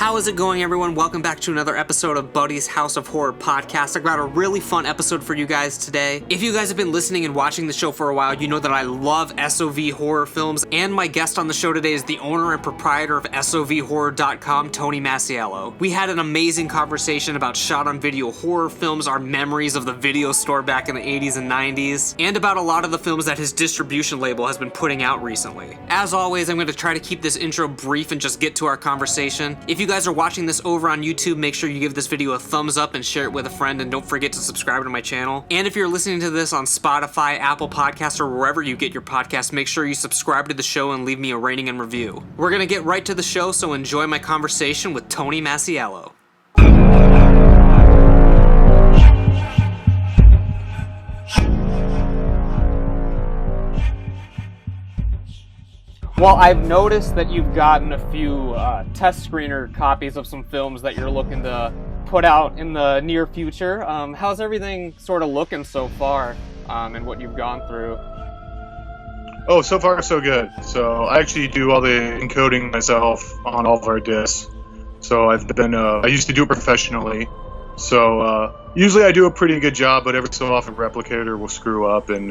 How is it going, everyone? Welcome back to another episode of Buddy's House of Horror podcast. I've got a really fun episode for you guys today. If you guys have been listening and watching the show for a while, you know that I love SOV horror films, and my guest on the show today is the owner and proprietor of SOVhorror.com, Tony Masiello. We had an amazing conversation about shot-on-video horror films, our memories of the video store back in the 80s and 90s, and about a lot of the films that his distribution label has been putting out recently. As always, I'm going to try to keep this intro brief and just get to our conversation. If you guys are watching this over on YouTube, make sure you give this video a thumbs up and share it with a friend, and don't forget to subscribe to my channel. And if you're listening to this on Spotify, Apple Podcasts, or wherever you get your podcasts, make sure you subscribe to the show and leave me a rating and review. We're gonna get right to the show, so enjoy my conversation with Tony Masiello. Well, I've noticed that you've gotten a few test screener copies of some films that you're looking to put out in the near future. How's everything sort of looking so far, and what you've gone through? Oh, so far so good. So I actually do all the encoding myself on all of our discs. So I've been, I used to do it professionally. So usually I do a pretty good job, but every so often Replicator will screw up, and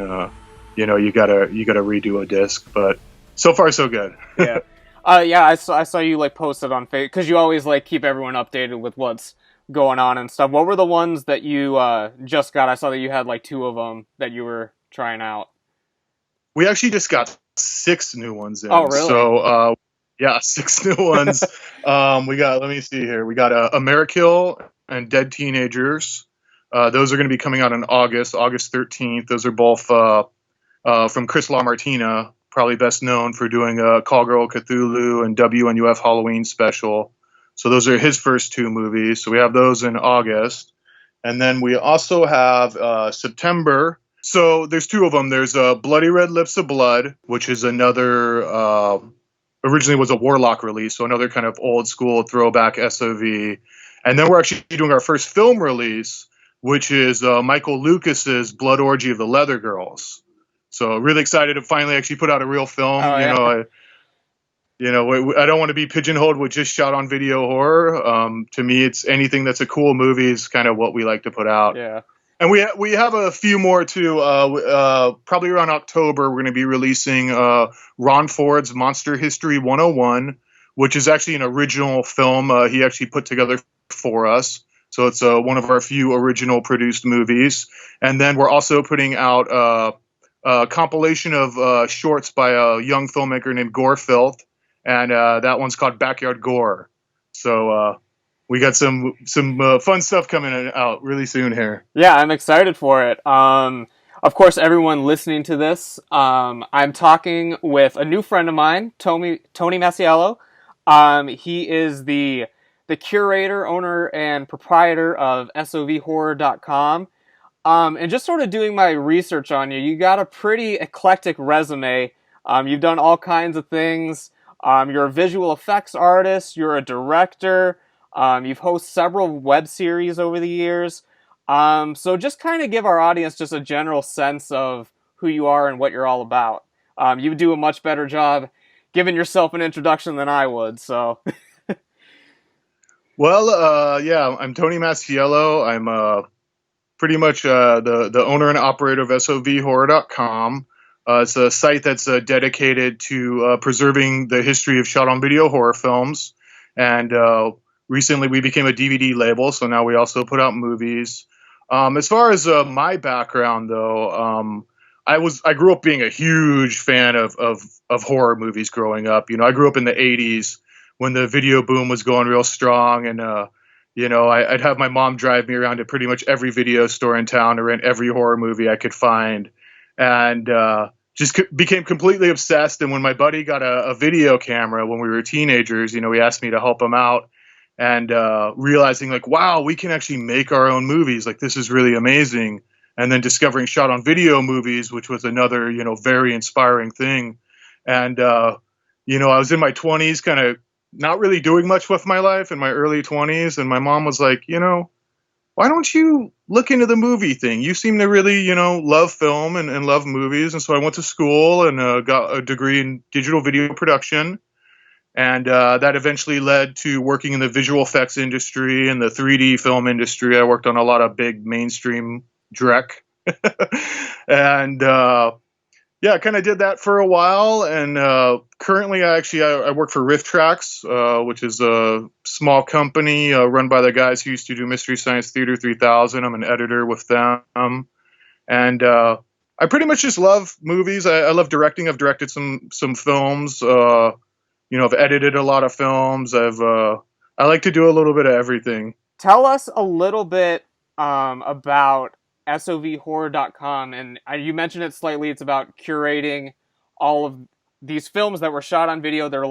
you gotta redo a disc. But so far, so good. Yeah. I saw you post it on Facebook, because you always keep everyone updated with what's going on and stuff. What were the ones that you just got? I saw that you had two of them that you were trying out. We actually just got 6 new ones in. Oh, really? So, 6 new ones. We got, let me see here. We got Amerikill and Dead Teenagers. Those are going to be coming out in August 13th. Those are both from Chris LaMartina, probably best known for doing Call Girl Cthulhu and WNUF Halloween special. So those are his first 2 movies. So we have those in August. And then we also have September. So there's 2 of them. There's Bloody Red Lips of Blood, which is another, originally was a Warlock release, so another kind of old school throwback SOV. And then we're actually doing our first film release, which is Michael Lucas's Blood Orgy of the Leather Girls. So really excited to finally actually put out a real film. Oh, yeah. I don't want to be pigeonholed with just shot on video horror. To me, it's anything that's a cool movie is kind of what we like to put out. Yeah. And we have a few more too. Probably around October, we're going to be releasing Ron Ford's Monster History 101, which is actually an original film he actually put together for us. So it's one of our few original produced movies. And then we're also putting out a compilation of shorts by a young filmmaker named Gore Filth, and that one's called Backyard Gore. So we got some fun stuff coming out really soon here. Yeah, I'm excited for it. Of course, everyone listening to this, I'm talking with a new friend of mine, Tony Masiello. He is the curator, owner, and proprietor of SOVhorror.com. And just sort of doing my research on you, you got a pretty eclectic resume. You've done all kinds of things. You're a visual effects artist. You're a director. You've hosted several web series over the years. So just kind of give our audience just a general sense of who you are and what you're all about. You do a much better job giving yourself an introduction than I would. So. Well, I'm Tony Masiello. I'm pretty much the owner and operator of SOVhorror.com. It's a site that's dedicated to preserving the history of shot-on-video horror films. And recently we became a DVD label, so now we also put out movies. As far as my background, though, I grew up being a huge fan of horror movies growing up. I grew up in the 80s when the video boom was going real strong, and I'd have my mom drive me around to pretty much every video store in town to rent every horror movie I could find, and just became completely obsessed. And when my buddy got a video camera when we were teenagers, he asked me to help him out, and realizing wow, we can actually make our own movies. This is really amazing. And then discovering shot on video movies, which was another, very inspiring thing. And, I was in my 20s, kind of not really doing much with my life in my early 20s. And my mom was like, why don't you look into the movie thing? You seem to really, love film and love movies. And so I went to school and got a degree in digital video production. And that eventually led to working in the visual effects industry and the 3D film industry. I worked on a lot of big mainstream Drek. And yeah, I kind of did that for a while. And currently, I work for Rift Tracks, which is a small company run by the guys who used to do Mystery Science Theater 3000. I'm an editor with them. And I pretty much just love movies. I love directing. I've directed some films. I've edited a lot of films. I like to do a little bit of everything. Tell us a little bit about sovhorror.com, and you mentioned it slightly. It's about curating all of these films that were shot on video. There's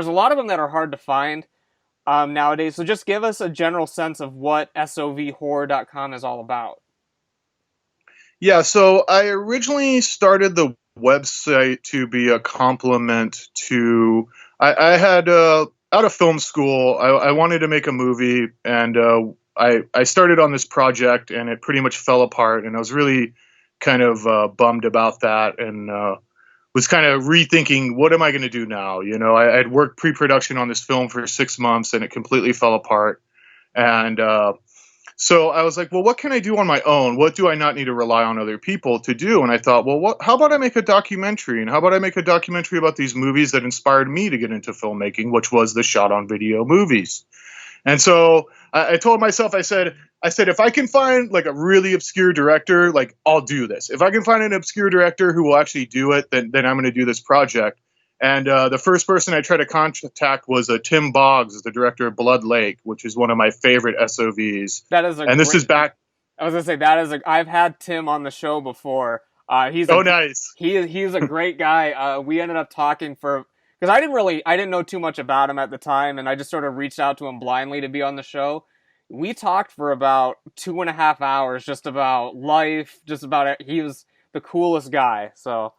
a lot of them that are hard to find nowadays. So just give us a general sense of what sovhorror.com is all about. Yeah, so I originally started the website to be a complement to. I had out of film school. I wanted to make a movie, and I started on this project, and it pretty much fell apart. And I was really kind of bummed about that, and was kind of rethinking what am I going to do now. I'd worked pre-production on this film for 6 months, and it completely fell apart. And so I was like, well, what can I do on my own? What do I not need to rely on other people to do? And I thought, well, how about I make a documentary? And how about I make a documentary about these movies that inspired me to get into filmmaking, which was the shot on video movies. And so I told myself, I said, if I can find like a really obscure director, like I'll do this. If I can find an obscure director who will actually do it, then I'm going to do this project. And the first person I tried to contact was Tim Boggs, the director of Blood Lake, which is one of my favorite SOVs. This is back. I was gonna say I've had Tim on the show before. Nice. He's a great guy. We ended up talking because I didn't know too much about him at the time, and I just sort of reached out to him blindly to be on the show. We talked for about 2.5 hours just about life, just about it. He was the coolest guy. So.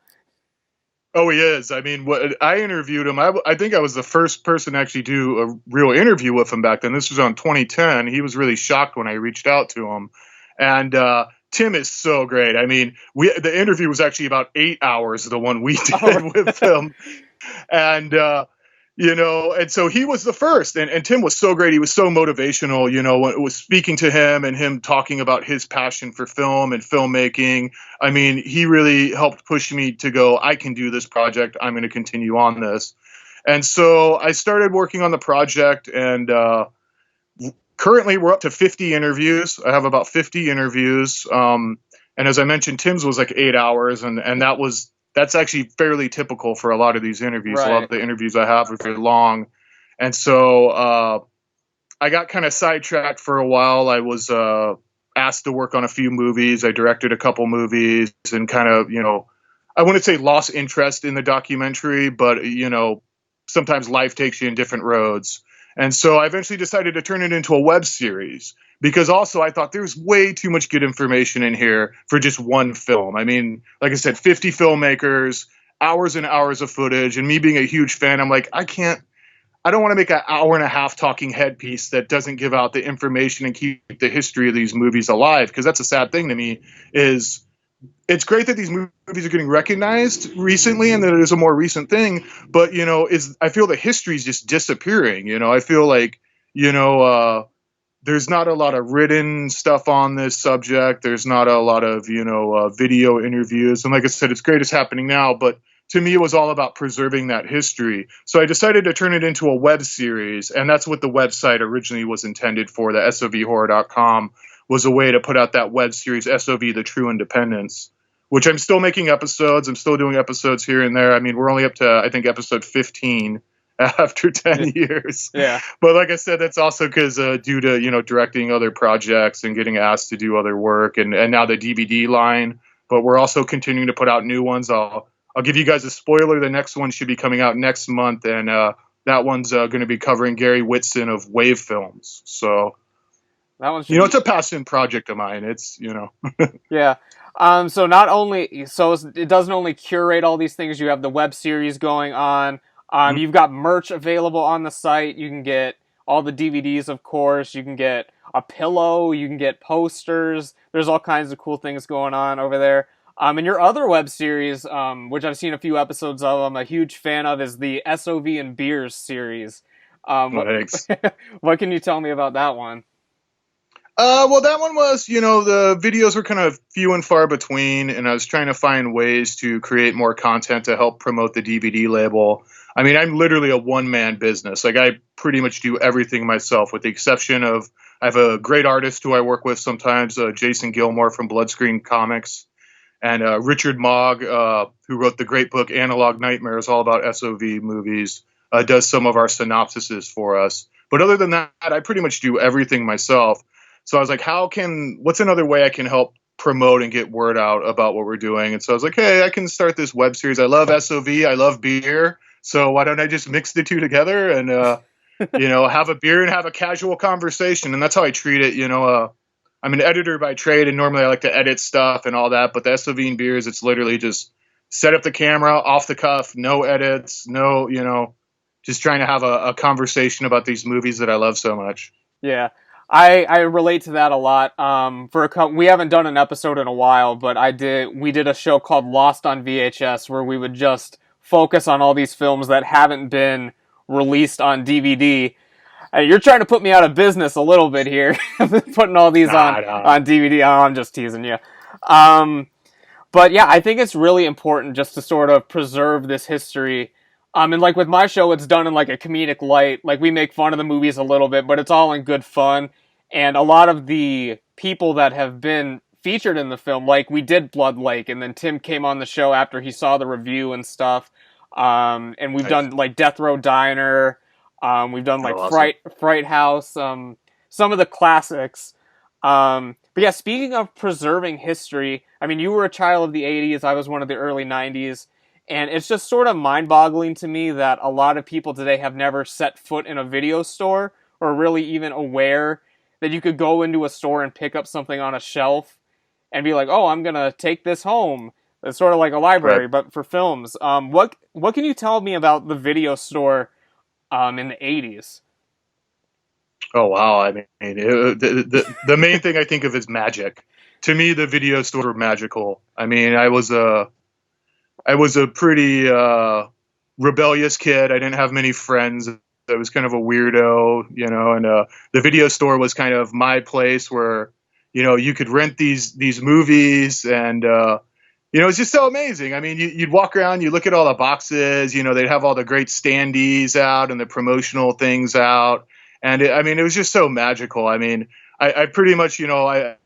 Oh, he is. I mean, I interviewed him. I think I was the first person to actually do a real interview with him back then. This was on 2010. He was really shocked when I reached out to him. And Tim is so great. I mean, the interview was actually about 8 hours, the one we did with him. And and so he was the first, and Tim was so great. He was so motivational, when it was speaking to him and him talking about his passion for film and filmmaking. I mean, he really helped push me to go, I can do this project. I'm going to continue on this. And so I started working on the project, and currently we're up to 50 interviews. I have about 50 interviews. And as I mentioned, Tim's was like 8 hours, and that's actually fairly typical for a lot of these interviews. Right. A lot of the interviews I have are very long. And so I got kind of sidetracked for a while. I was asked to work on a few movies. I directed a couple movies and kind of, I wouldn't say lost interest in the documentary, but, sometimes life takes you in different roads. And so I eventually decided to turn it into a web series, because also I thought there's way too much good information in here for just one film. I mean, like I said, 50 filmmakers, hours and hours of footage, and me being a huge fan, I'm like, I don't want to make an hour and a half talking headpiece that doesn't give out the information and keep the history of these movies alive. Because that's a sad thing to me. Is it's great that these movies are getting recognized recently and that it is a more recent thing, but I feel the history is just disappearing. I feel like there's not a lot of written stuff on this subject. There's not a lot of video interviews, and like I said, it's great it's happening now, but to me, it was all about preserving that history. So I decided to turn it into a web series, and that's what the website originally was intended for. The sovhorror.com was a way to put out that web series, SOV, The True Independence, which I'm still making episodes. I'm still doing episodes here and there. I mean, we're only up to, I think, episode 15 after 10 years. Yeah. But like I said, that's also because due to, directing other projects and getting asked to do other work, and now the DVD line. But we're also continuing to put out new ones. I'll give you guys a spoiler. The next one should be coming out next month, and that one's going to be covering Gary Whitson of Wave Films. So that one, it's a passion project of mine. It's Yeah. So it doesn't only curate all these things. You have the web series going on. You've got merch available on the site. You can get all the DVDs, of course. You can get a pillow. You can get posters. There's all kinds of cool things going on over there. And your other web series, which I've seen a few episodes of, I'm a huge fan of, is the SOV and Beers series. Well, thanks. What can you tell me about that one? Well, that one was, the videos were kind of few and far between, and I was trying to find ways to create more content to help promote the DVD label. I mean, I'm literally a one-man business. Like, I pretty much do everything myself, with the exception of I have a great artist who I work with sometimes, Jason Gilmore from Bloodscreen Comics, and Richard Mogg, who wrote the great book Analog Nightmares, all about SOV movies, does some of our synopsises for us. But other than that, I pretty much do everything myself. So I was like, what's another way I can help promote and get word out about what we're doing? And so I was like, hey, I can start this web series. I love SOV. I love beer. So why don't I just mix the two together and, have a beer and have a casual conversation? And that's how I treat it. I'm an editor by trade, and normally I like to edit stuff and all that. But the SOV and beers, it's literally just set up the camera off the cuff, no edits, no, just trying to have a conversation about these movies that I love so much. Yeah, I relate to that a lot. We haven't done an episode in a while, but we did a show called Lost on VHS where we would just focus on all these films that haven't been released on DVD. You're trying to put me out of business a little bit here, putting all these Nah. on DVD. Oh, I'm just teasing you. Um, but yeah, I think it's really important just to sort of preserve this history. And like with my show, it's done in like a comedic light. Like we make fun of the movies a little bit, but it's all in good fun. And a lot of the people that have been featured in the film, like we did Blood Lake, and then Tim came on the show after he saw the review and stuff. And we've Nice. done like Death Row Diner. We've done like Oh, awesome. Fright House. Some of the classics. But yeah, speaking of preserving history, I mean, you were a child of the 80s, I was one of the early 90s, and it's just sort of mind-boggling to me that a lot of people today have never set foot in a video store or really even aware that you could go into a store and pick up something on a shelf and be like, "Oh, I'm going to take this home." It's sort of like a Right. library, but for films. What can you tell me about the video store in the 80s? Oh, wow. I mean, the main thing I think of is magic. To me, the video stores were magical. I mean, I was a pretty rebellious kid. I didn't have many friends. I was kind of a weirdo, and the video store was kind of my place where, you could rent these movies, and it's just so amazing. I mean, you'd walk around, you look at all the boxes, they'd have all the great standees out and the promotional things out, and I mean, it was just so magical. I mean, I pretty much,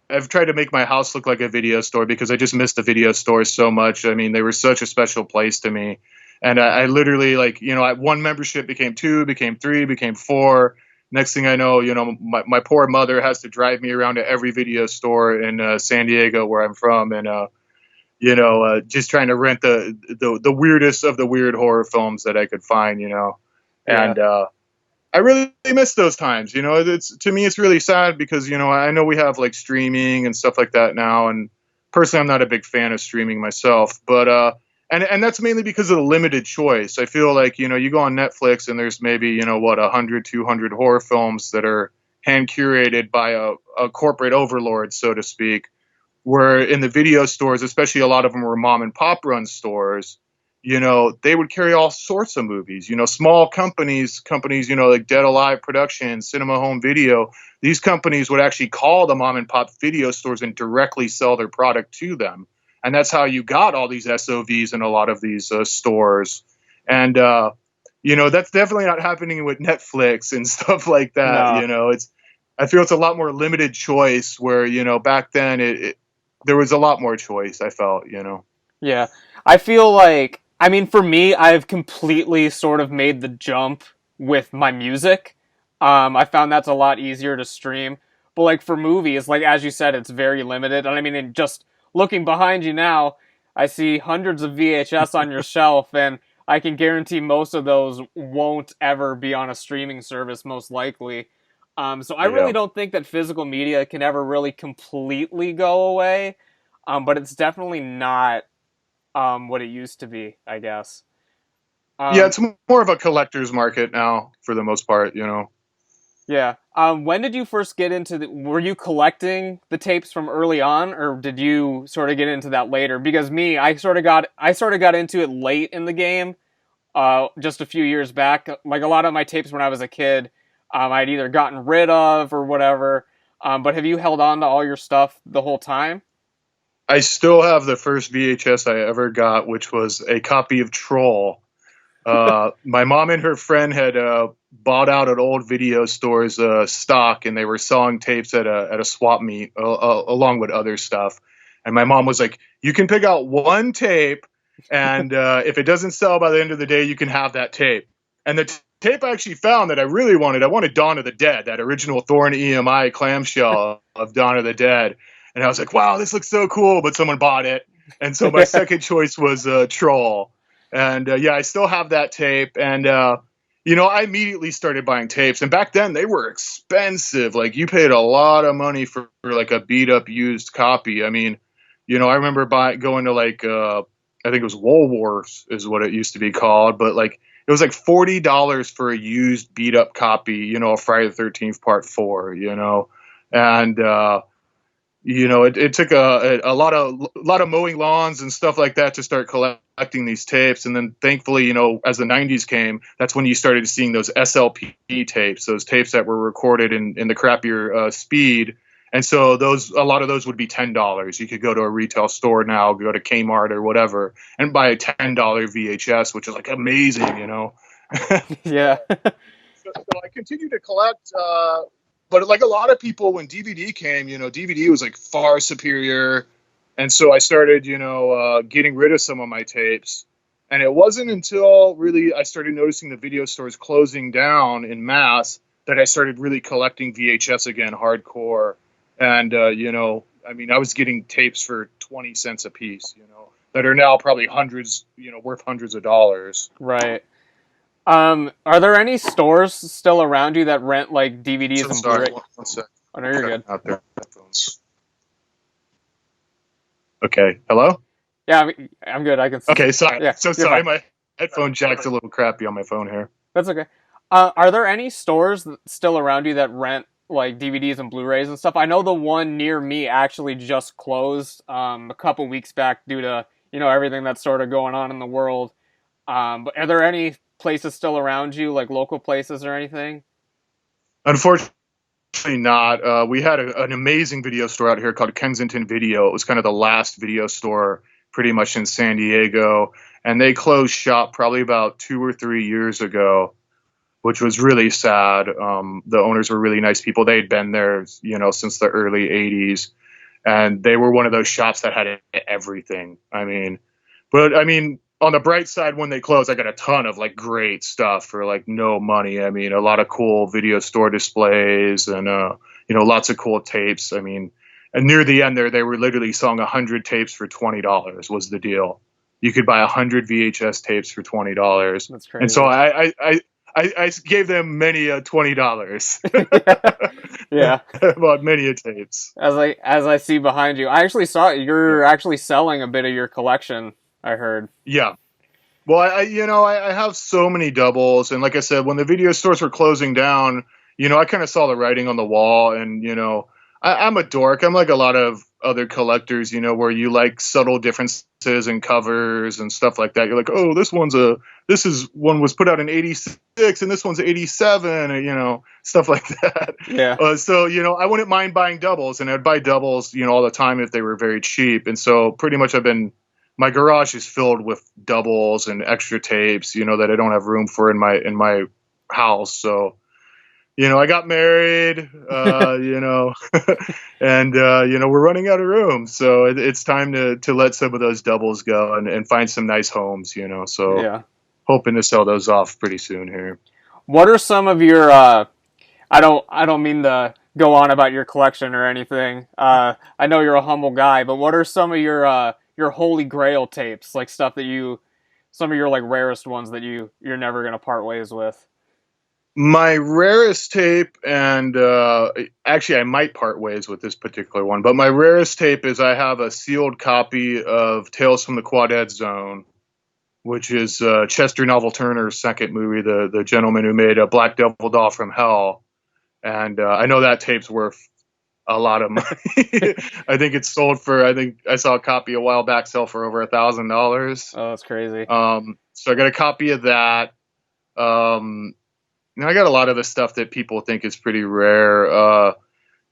I've tried to make my house look like a video store because I just miss the video stores so much. I mean, they were such a special place to me. And I literally, like, one membership became two, became three, became four. Next thing I know, my poor mother has to drive me around to every video store in San Diego, where I'm from. And, just trying to rent the weirdest of the weird horror films that I could find, Yeah. and, I really miss those times. To me, it's really sad because, I know we have like streaming and stuff like that now. And personally, I'm not a big fan of streaming myself, but, and that's mainly because of the limited choice. I feel like, you go on Netflix and there's maybe, 100, 200 horror films that are hand curated by a corporate overlord, so to speak, where in the video stores, especially a lot of them were mom and pop run stores, they would carry all sorts of movies, small companies, like Dead Alive Productions, Cinema Home Video. These companies would actually call the mom and pop video stores and directly sell their product to them. And that's how you got all these SOVs in a lot of these stores. And, that's definitely not happening with Netflix and stuff like that. No. I feel it's a lot more limited choice where, back then there was a lot more choice, I felt. Yeah. I feel like, I mean, for me, I've completely sort of made the jump with my music. I found that's a lot easier to stream. But like for movies, like as you said, it's very limited. And I mean, just looking behind you now, I see hundreds of VHS on your shelf, and I can guarantee most of those won't ever be on a streaming service, most likely. So I really Yeah. don't think that physical media can ever really completely go away. But it's definitely not what it used to be, I guess. Yeah, Um, it's more of a collector's market now for the most part. Yeah. When did you first get into were you collecting the tapes from early on, or did you sort of get into that later? Because me, I sort of got into it late in the game, just a few years back. Like a lot of my tapes when I was a kid, I'd either gotten rid of or whatever. But have you held on to all your stuff the whole time? I still have the first VHS I ever got, which was a copy of Troll. My mom and her friend had bought out at old video stores stock, and they were selling tapes at a swap meet along with other stuff. And my mom was like, "You can pick out one tape, and if it doesn't sell by the end of the day, you can have that tape." And the tape I actually found that I wanted Dawn of the Dead, that original Thorn EMI clamshell of Dawn of the Dead. And I was like, "Wow, this looks so cool!" But someone bought it, and so my second choice was Troll. And yeah, I still have that tape. And, I immediately started buying tapes. And back then they were expensive. Like you paid a lot of money for like a beat up used copy. I mean, I remember going to like, I think it was Woolworths is what it used to be called. But like, it was like $40 for a used beat up copy, of Friday the 13th part 4, and, it took a lot of mowing lawns and stuff like that to start collecting these tapes. And then thankfully, as the 90s came, that's when you started seeing those SLP tapes, those tapes that were recorded in the crappier speed. And so a lot of those would be $10. You could go to a retail store now, go to Kmart or whatever, and buy a $10 VHS, which is like amazing. Yeah. So I continue to collect, but like a lot of people, when DVD came, DVD was like far superior. And so I started, getting rid of some of my tapes. And it wasn't until really I started noticing the video stores closing down in mass that I started really collecting VHS again, hardcore. And, I was getting tapes for 20 cents a piece, that are now probably hundreds, worth hundreds of dollars. Right. Are there any stores still around you that rent like DVDs So and sorry, Blu-ray? one sec. Oh, no, you're good. Out there, headphones. Okay, hello? Yeah, I'm good. I can. Okay, sorry. Yeah, So you're sorry, fine. my headphone jack's a little crappy on my phone here. That's okay. Are there any stores still around you that rent like DVDs and Blu-rays and stuff? I know the one near me actually just closed a couple weeks back due to everything that's sort of going on in the world. But are there any places still around you, like local places or anything? Unfortunately, not. We had an amazing video store out here called Kensington Video. It was kind of the last video store pretty much in San Diego, and they closed shop probably about 2 or 3 years ago, which was really sad. The owners were really nice people. They had been there, since the early 80s, and they were one of those shops that had everything. On the bright side, when they closed, I got a ton of like great stuff for like no money. A lot of cool video store displays and lots of cool tapes. And near the end there, they were literally selling 100 tapes for $20 was the deal. You could buy 100 VHS tapes for $20. That's crazy. And so I gave them many $20. Yeah. About many tapes. As I see behind you, I actually saw you're actually selling a bit of your collection. I heard. Yeah. Well, I have so many doubles, and like I said, when the video stores were closing down, I kind of saw the writing on the wall, and I'm a dork. I'm like a lot of other collectors, where you like subtle differences in covers and stuff like that. You're like, oh, this one was put out in '86, and this one's '87, and stuff like that. Yeah. So I wouldn't mind buying doubles, and I'd buy doubles, all the time if they were very cheap, and so pretty much my garage is filled with doubles and extra tapes, that I don't have room for in my house. So, I got married, and, we're running out of room. So it's time to let some of those doubles go and find some nice homes, so Yeah. hoping to sell those off pretty soon here. What are some of your I don't mean to go on about your collection or anything. I know you're a humble guy, but what are some of your holy grail tapes, like stuff that some of your like rarest ones that you're never gonna part ways with? My rarest tape, and actually I might part ways with this particular one, but my rarest tape is I have a sealed copy of Tales from the Quadette Zone, which is Chester Novel Turner's second movie, the gentleman who made a Black Devil Doll from Hell. and I know that tape's worth a lot of money. I think it's sold for. I think I saw a copy a while back sell for over $1,000. Oh, that's crazy. So I got a copy of that. I got a lot of the stuff that people think is pretty rare.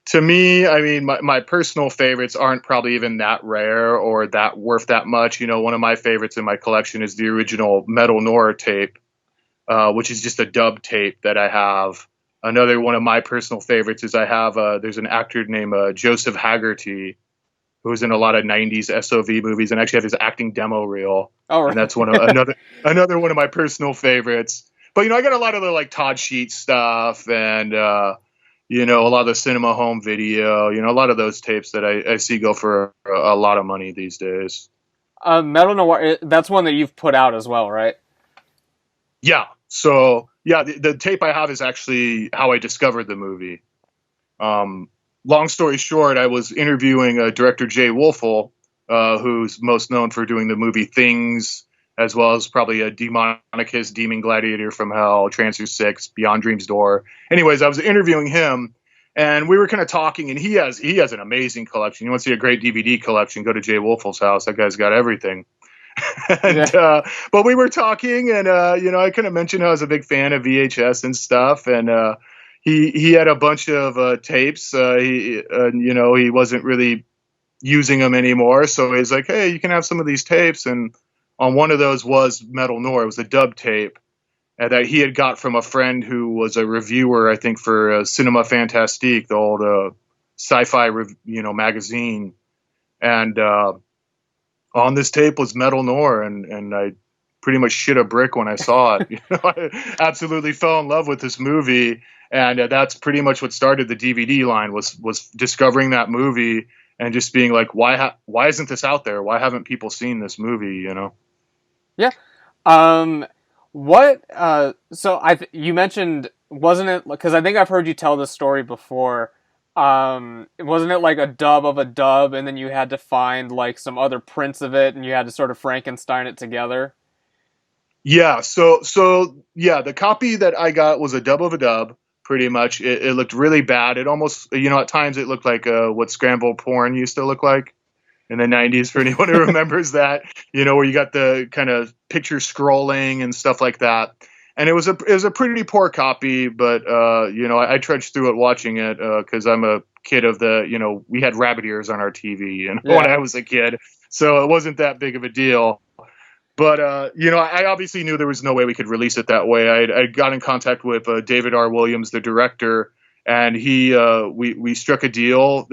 To me, I mean, my personal favorites aren't probably even that rare or that worth that much. One of my favorites in my collection is the original Metal Noir tape, which is just a dub tape that I have. Another one of my personal favorites is I have, there's an actor named Joseph Haggerty, who was in a lot of 90s SOV movies, and actually have his acting demo reel. Oh, right. And that's another one of my personal favorites. But, I got a lot of the like Todd Sheets stuff and, a lot of the cinema home video, a lot of those tapes that I see go for a lot of money these days. Metal Noir, that's one that you've put out as well, right? Yeah. So, yeah, the tape I have is actually how I discovered the movie. Long story short, I was interviewing director Jay Wolfel, who's most known for doing the movie Things, as well as probably a Demonicus, Demon Gladiator from Hell, Trancer 6, Beyond Dream's Door. Anyways, I was interviewing him, and we were kind of talking, and he has an amazing collection. You want to see a great DVD collection, go to Jay Wolfel's house. That guy's got everything. But we were talking, and I kind of mentioned I was a big fan of VHS and stuff, and he had a bunch of tapes. He wasn't really using them anymore, so he's like, "Hey, you can have some of these tapes." And on one of those was Metal Noir. It was a dub tape that he had got from a friend who was a reviewer, I think, for Cinema Fantastique, the old sci-fi magazine, and on this tape was Metal Noir, and I pretty much shit a brick when I saw it. I absolutely fell in love with this movie, and that's pretty much what started the DVD line was discovering that movie and just being like, why isn't this out there? Why haven't people seen this movie? Yeah. You mentioned, wasn't it, because I think I've heard you tell this story before. Wasn't it like a dub of a dub, and then you had to find like some other prints of it, and you had to sort of Frankenstein it together? Yeah. So yeah, the copy that I got was a dub of a dub. Pretty much, it looked really bad. It almost, at times it looked like what scrambled porn used to look like in the 90s, for anyone who remembers that, where you got the kind of picture scrolling and stuff like that. And it was a pretty poor copy, but I trudged through it watching it because I'm a kid of the, we had rabbit ears on our TV, when I was a kid, so it wasn't that big of a deal. But I obviously knew there was no way we could release it that way. I got in contact with David R. Williams, the director, and we struck a deal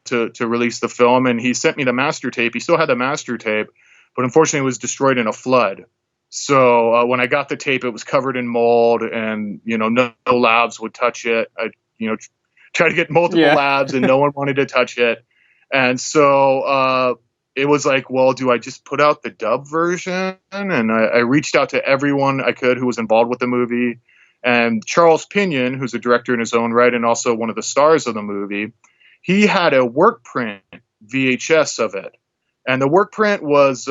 to release the film, and he sent me the master tape. He still had the master tape, but unfortunately it was destroyed in a flood. So when I got the tape, it was covered in mold, and no labs would touch it. I tried to get multiple labs, and no one wanted to touch it. And so it was like, well, do I just put out the dub version? And I reached out to everyone I could who was involved with the movie. And Charles Pinion, who's a director in his own right and also one of the stars of the movie, he had a work print VHS of it. And the work print was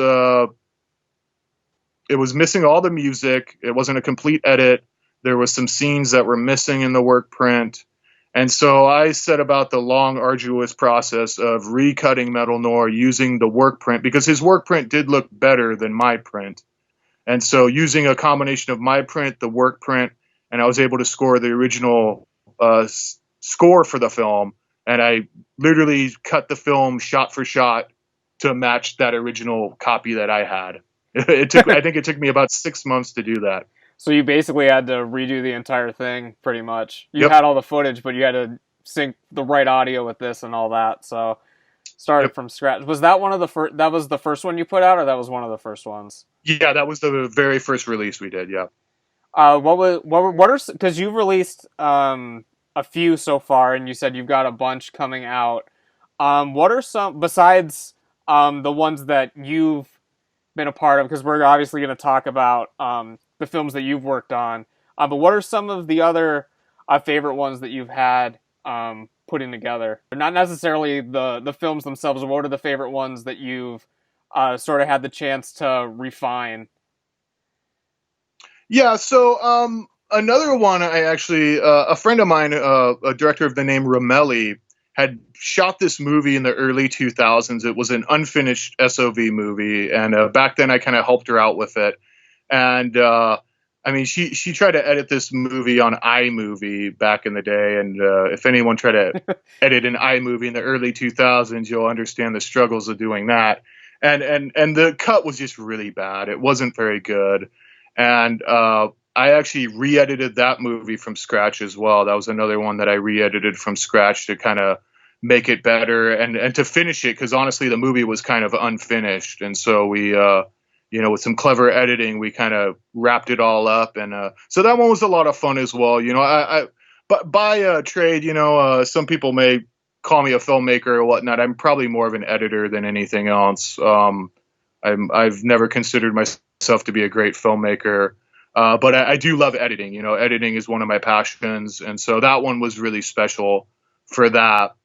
it was missing all the music. It wasn't a complete edit. There was some scenes that were missing in the work print. And so I set about the long, arduous process of recutting Metal Noir using the work print, because his work print did look better than my print. And so using a combination of my print, the work print, and I was able to score the original score for the film. And I literally cut the film shot for shot to match that original copy that I had. I think it took me about 6 months to do that. So you basically had to redo the entire thing, pretty much. You Yep. had all the footage, but you had to sync the right audio with this and all that. So started from scratch. Was that one of the first? That was the first one you put out, or that was one of the first ones? Yeah, that was the very first release we did. Yeah. What are, because you've released a few so far, and you said you've got a bunch coming out. What are some, besides the ones that you've been a part of? Because we're obviously going to talk about the films that you've worked on. But what are some of the other favorite ones that you've had putting together? Not necessarily the films themselves. What are the favorite ones that you've sort of had the chance to refine? Yeah, so Another one, I actually, a friend of mine, a director of the name Romelli, had shot this movie in the early 2000s. It was an unfinished SOV movie, and back then I kind of helped her out with it. And I mean, she tried to edit this movie on iMovie back in the day, and if anyone tried to edit an iMovie in the early 2000s, you'll understand the struggles of doing that. And the cut was just really bad. It wasn't very good, and I actually re-edited that movie from scratch as well. That was another one that I re-edited from scratch to kind of make it better and to finish it, because honestly the movie was kind of unfinished, and so we with some clever editing we kind of wrapped it all up, and so that one was a lot of fun as well. But by trade, some people may call me a filmmaker or whatnot. I'm probably more of an editor than anything else. I've never considered myself to be a great filmmaker. But I do love editing. Editing is one of my passions. And so that one was really special for that.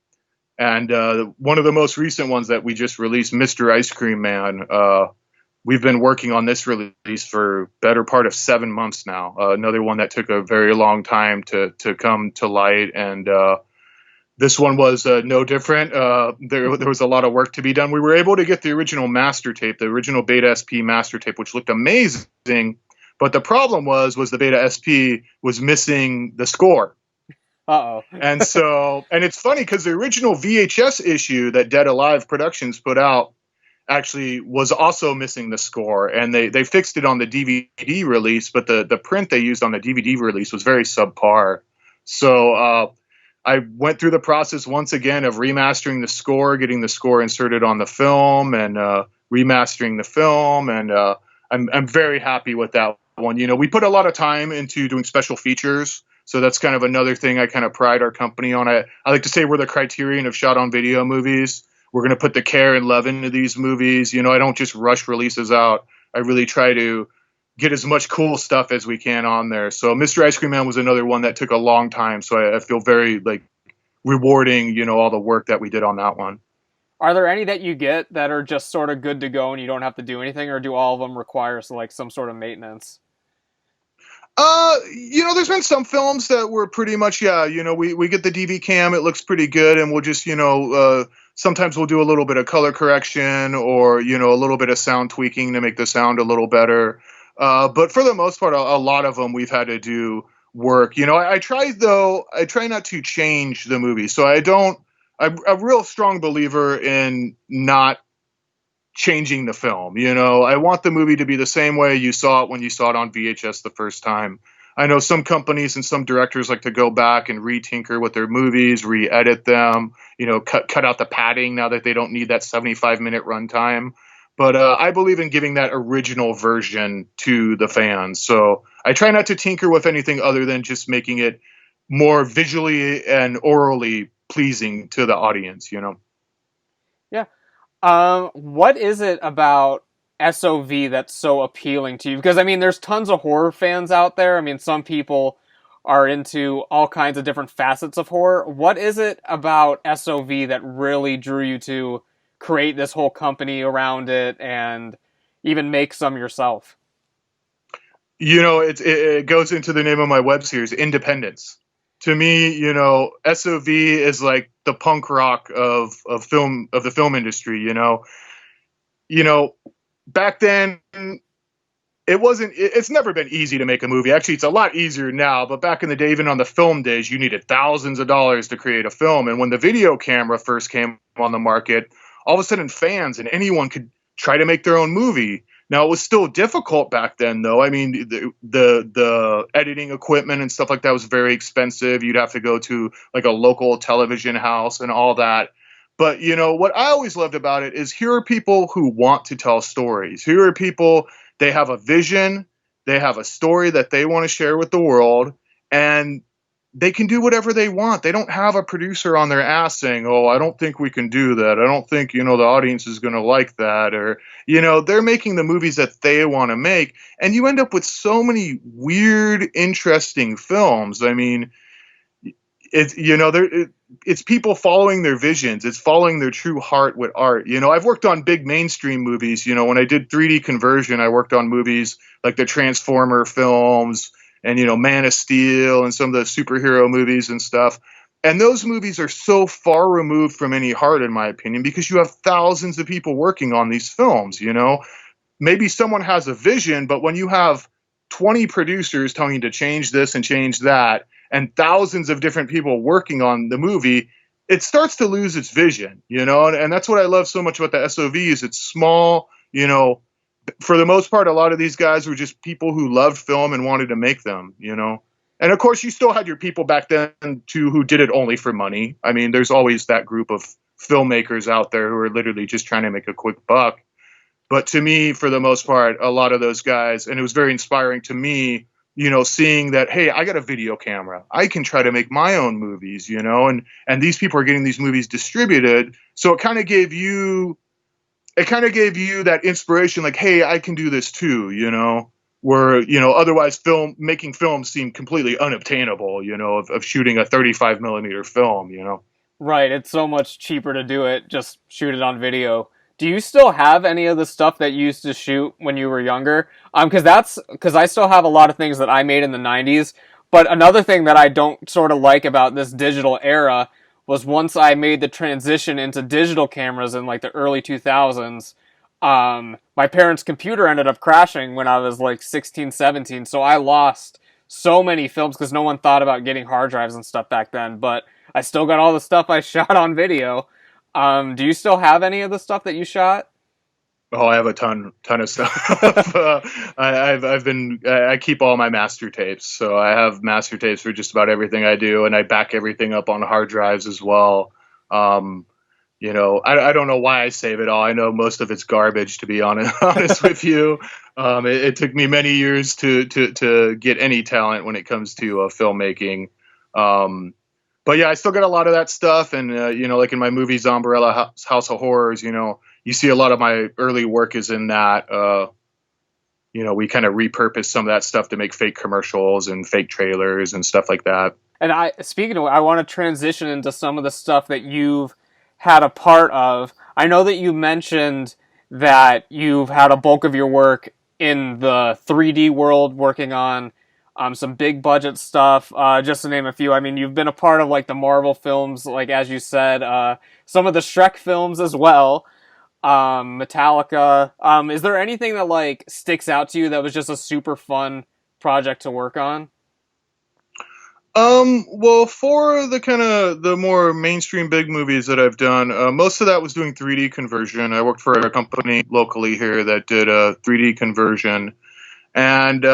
And one of the most recent ones that we just released, Mr. Ice Cream Man, we've been working on this release for better part of 7 months now. Another one that took a very long time to come to light. And this one was no different. There was a lot of work to be done. We were able to get the original master tape, the original Beta SP master tape, which looked amazing. But the problem was the Beta SP was missing the score. Uh-oh. And it's funny because the original VHS issue that Dead Alive Productions put out actually was also missing the score. And they fixed it on the DVD release, but the print they used on the DVD release was very subpar. So I went through the process once again of remastering the score, getting the score inserted on the film, and remastering the film. And I'm very happy with that one. We put a lot of time into doing special features, so that's kind of another thing I kind of pride our company on. I like to say we're the Criterion of shot on video movies. We're going to put the care and love into these movies. I don't just rush releases out. I really try to get as much cool stuff as we can on there. So Mr. Ice Cream Man was another one that took a long time, so I feel very rewarding, all the work that we did on that one. Are there any that you get that are just sort of good to go and you don't have to do anything, or do all of them require some sort of maintenance? There's been some films that were pretty much, we get the DV cam, it looks pretty good, and we'll just, sometimes we'll do a little bit of color correction or, a little bit of sound tweaking to make the sound a little better. But for the most part, a lot of them we've had to do work. I try not to change the movie. So I'm a real strong believer in not changing the film. I want the movie to be the same way you saw it when you saw it on VHS the first time. I know some companies and some directors like to go back and re-tinker with their movies, re-edit them, cut out the padding now that they don't need that 75-minute runtime. But I believe in giving that original version to the fans. So I try not to tinker with anything other than just making it more visually and orally pleasing to the audience, Yeah. What is it about SOV that's so appealing to you? Because, there's tons of horror fans out there. Some people are into all kinds of different facets of horror. What is it about SOV that really drew you to create this whole company around it and even make some yourself? It goes into the name of my web series, Independence. To me, SOV is like the punk rock of the film industry. Back then it's never been easy to make a movie. Actually, it's a lot easier now, but back in the day, even on the film days, you needed thousands of dollars to create a film. And when the video camera first came on the market, all of a sudden fans and anyone could try to make their own movie. Now, it was still difficult back then, though. The editing equipment and stuff like that was very expensive. You'd have to go to a local television house and all that. But, what I always loved about it is here are people who want to tell stories. Here are people, they have a vision, they have a story that they want to share with the world, and they can do whatever they want. They don't have a producer on their ass saying, oh, I don't think we can do that. I don't think, the audience is going to like that. Or, they're making the movies that they want to make. And you end up with so many weird, interesting films. It's people following their visions. It's following their true heart with art. I've worked on big mainstream movies. When I did 3D conversion, I worked on movies like the Transformer films, and Man of Steel and some of the superhero movies and stuff. And those movies are so far removed from any heart, in my opinion, because you have thousands of people working on these films. Maybe someone has a vision, but when you have 20 producers telling you to change this and change that, and thousands of different people working on the movie, it starts to lose its vision, and that's what I love so much about the SOV is it's small, for the most part, a lot of these guys were just people who loved film and wanted to make them, and of course you still had your people back then too, who did it only for money. I mean, there's always that group of filmmakers out there who are literally just trying to make a quick buck. But to me, for the most part, a lot of those guys, and it was very inspiring to me, seeing that, hey, I got a video camera. I can try to make my own movies, and these people are getting these movies distributed. So it kind of gave you that inspiration, like, hey, I can do this too, where, otherwise making films seemed completely unobtainable, of shooting a 35 millimeter film, Right, it's so much cheaper to do it, just shoot it on video. Do you still have any of the stuff that you used to shoot when you were younger? Because I still have a lot of things that I made in the 90s. But another thing that I don't sort of like about this digital era was once I made the transition into digital cameras in like the early 2000s, my parents' computer ended up crashing when I was like 16, 17. So I lost so many films because no one thought about getting hard drives and stuff back then. But I still got all the stuff I shot on video. Do you still have any of the stuff that you shot? Oh, I have a ton of stuff. I keep all my master tapes, so I have master tapes for just about everything I do, and I back everything up on hard drives as well. I don't know why I save it all. I know most of it's garbage, to be honest with you. It took me many years to get any talent when it comes to filmmaking. But yeah, I still got a lot of that stuff. And, like in my movie, Zombrella House of Horrors, you see a lot of my early work is in that. We kind of repurposed some of that stuff to make fake commercials and fake trailers and stuff like that. And I want to transition into some of the stuff that you've had a part of. I know that you mentioned that you've had a bulk of your work in the 3D world working on some big budget stuff, just to name a few. I mean, you've been a part of like the Marvel films, like as you said, some of the Shrek films as well, Metallica. Is there anything that like sticks out to you that was just a super fun project to work on? Well, for the kind of the more mainstream big movies that I've done, most of that was doing 3D conversion. I worked for a company locally here that did a 3D conversion, and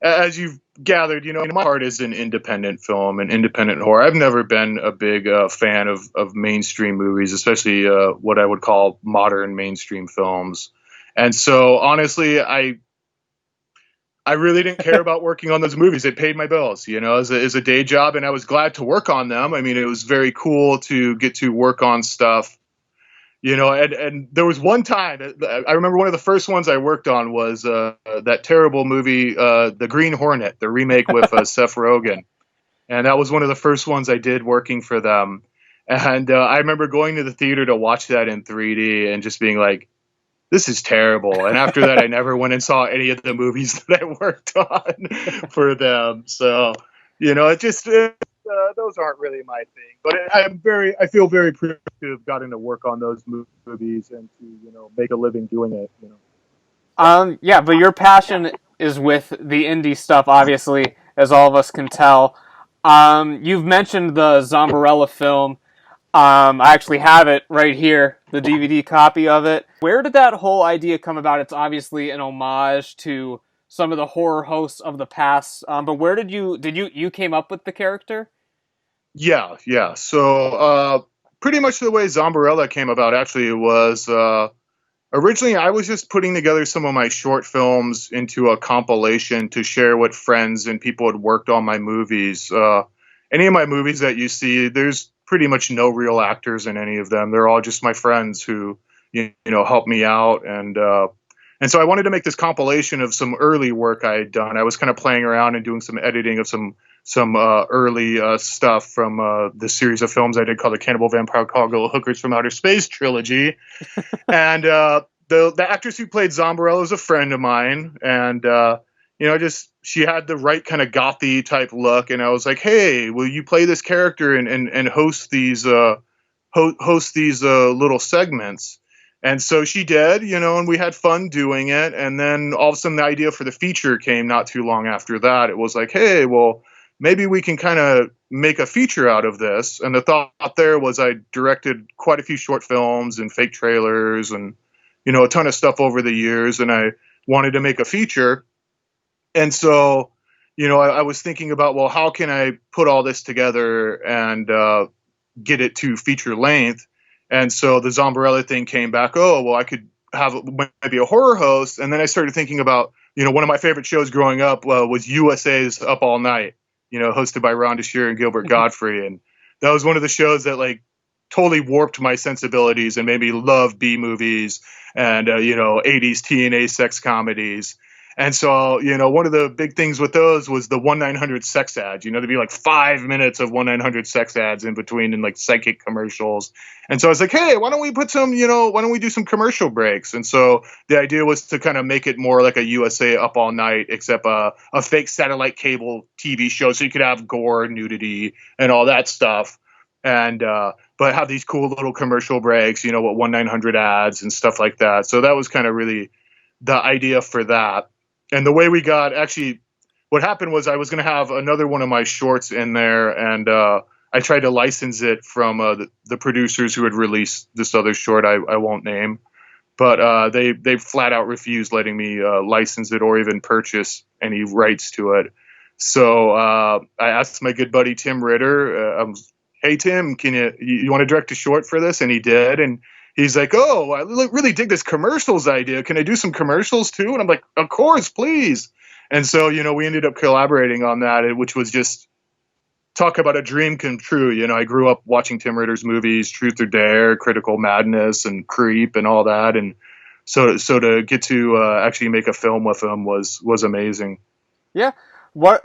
as you've gathered, my heart is in independent film and independent horror. I've never been a big fan of mainstream movies, especially what I would call modern mainstream films. And so, honestly, I really didn't care about working on those movies. It paid my bills, as a day job, and I was glad to work on them. I mean, it was very cool to get to work on stuff. And there was one time, I remember one of the first ones I worked on was that terrible movie, The Green Hornet, the remake with Seth Rogen. And that was one of the first ones I did working for them. And I remember going to the theater to watch that in 3D and just being like, this is terrible. And after that, I never went and saw any of the movies that I worked on for them. So, it just... those aren't really my thing, but I feel very privileged to have gotten to work on those movies and to, make a living doing it, Yeah, but your passion is with the indie stuff, obviously, as all of us can tell. You've mentioned the Zombrella film. I actually have it right here, the DVD copy of it. Where did that whole idea come about? It's obviously an homage to some of the horror hosts of the past. But where did you came up with the character? Yeah. So, pretty much the way Zombrella came about actually was, originally I was just putting together some of my short films into a compilation to share with friends and people had worked on my movies. Any of my movies that you see, there's pretty much no real actors in any of them. They're all just my friends who, helped me out. And so I wanted to make this compilation of some early work I had done. I was kind of playing around and doing some editing of some early stuff from the series of films I did called the Cannibal Vampire Cargo Hookers from Outer Space trilogy. And the actress who played Zombrella is a friend of mine. And, just she had the right kind of gothy type look, and I was like, hey, will you play this character and host these little segments? And so she did, and we had fun doing it. And then all of a sudden the idea for the feature came not too long after that. It was like, hey, well, maybe we can kind of make a feature out of this. And the thought there was I directed quite a few short films and fake trailers and, a ton of stuff over the years. And I wanted to make a feature. And so, I was thinking about, well, how can I put all this together and get it to feature length? And so the Zombrella thing came back. Oh, well, I could have maybe a horror host. And then I started thinking about, one of my favorite shows growing up was USA's Up All Night, hosted by Rhonda Shear and Gilbert Godfrey. And that was one of the shows that like totally warped my sensibilities and made me love B movies and, 80s TNA sex comedies. And so, one of the big things with those was the 1-900 sex ads. There'd be like 5 minutes of 1-900 sex ads in between and like psychic commercials. And so I was like, hey, why don't we do some commercial breaks? And so the idea was to kind of make it more like a USA Up All Night, except a fake satellite cable TV show. So you could have gore, nudity, and all that stuff. And, but have these cool little commercial breaks, with 1-900 ads and stuff like that. So that was kind of really the idea for that. And the way what happened was I was going to have another one of my shorts in there, and I tried to license it from the producers who had released this other short I won't name, but they flat out refused letting me license it or even purchase any rights to it. So I asked my good buddy Tim Ritter, hey Tim, can you want to direct a short for this? And he did, and he's like, oh, I really dig this commercials idea. Can I do some commercials too? And I'm like, of course, please. And so, we ended up collaborating on that, which was just talk about a dream come true. I grew up watching Tim Ritter's movies, Truth or Dare, Critical Madness, and Creep and all that. And so to get to actually make a film with him was amazing. Yeah.